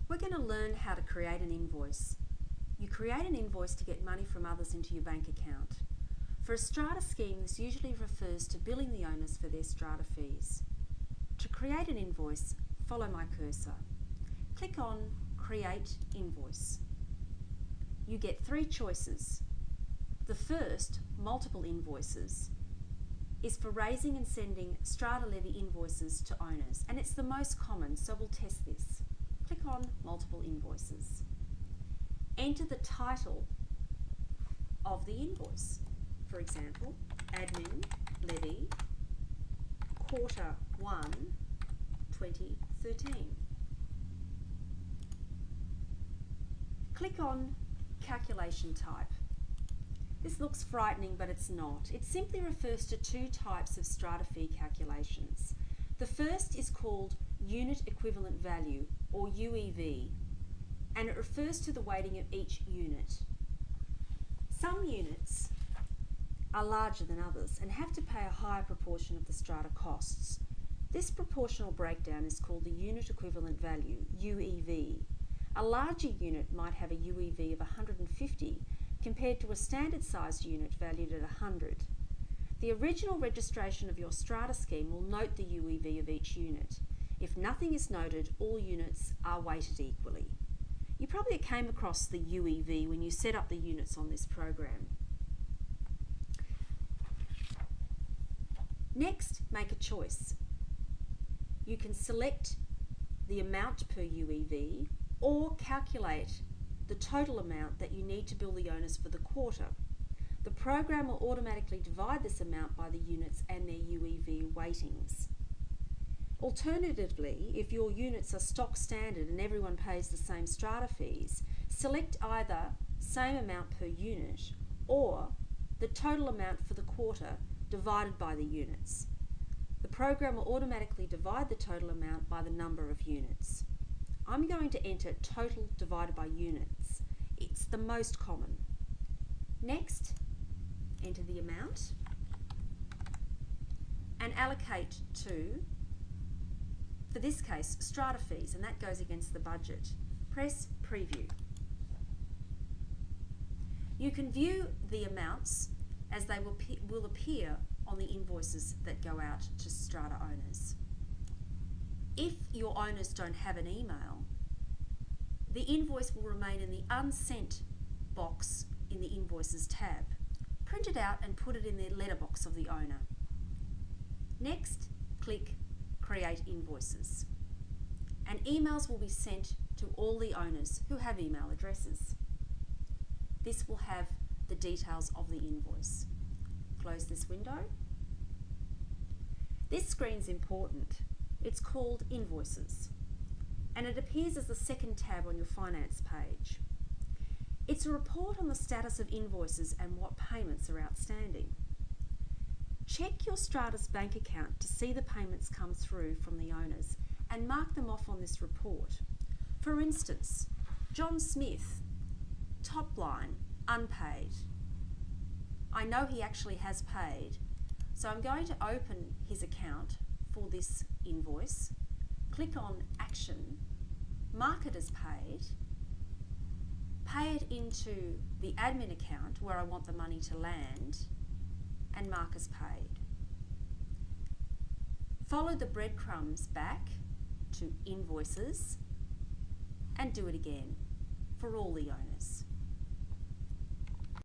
We're going to learn how to create an invoice. You create an invoice to get money from others into your bank account. For a strata scheme, this usually refers to billing the owners for their strata fees. To create an invoice, follow my cursor. Click on Create Invoice. You get three choices. The first, multiple invoices, is for raising and sending strata levy invoices to owners, and it's the most common, so we'll test this. Click on Multiple Invoices. Enter the title of the invoice. For example, Admin Levy Quarter 1 2013. Click on Calculation Type. This looks frightening, but it's not. It simply refers to two types of strata fee calculations. The first is called Unit Equivalent Value, or UEV, and it refers to the weighting of each unit. Some units are larger than others and have to pay a higher proportion of the strata costs. This proportional breakdown is called the Unit Equivalent Value, UEV. A larger unit might have a UEV of 150 compared to a standard sized unit valued at 100. The original registration of your strata scheme will note the UEV of each unit. If nothing is noted, all units are weighted equally. You probably came across the UEV when you set up the units on this program. Next, make a choice. You can select the amount per UEV or calculate the total amount that you need to bill the owners for the quarter. The program will automatically divide this amount by the units and their UEV weightings. Alternatively, if your units are stock standard and everyone pays the same strata fees, select either same amount per unit or the total amount for the quarter divided by the units. The program will automatically divide the total amount by the number of units. I'm going to enter total divided by units. It's the most common. Next, enter the amount and allocate to, for this case, strata fees, and that goes against the budget. Press Preview. You can view the amounts as they will appear on the invoices that go out to strata owners. If your owners don't have an email, the invoice will remain in the Unsent box in the Invoices tab. Print it out and put it in the letterbox of the owner. Next, click Create Invoices, and emails will be sent to all the owners who have email addresses. This will have the details of the invoice. Close this window. This screen's important. It's called Invoices, and it appears as the second tab on your finance page. It's a report on the status of invoices and what payments are outstanding. Check your Strata's bank account to see the payments come through from the owners and mark them off on this report. For instance, John Smith, top line, unpaid. I know he actually has paid, so I'm going to open his account for this invoice, click on Action, mark it as paid, pay it into the admin account where I want the money to land, and mark as paid. Follow the breadcrumbs back to Invoices and do it again for all the owners.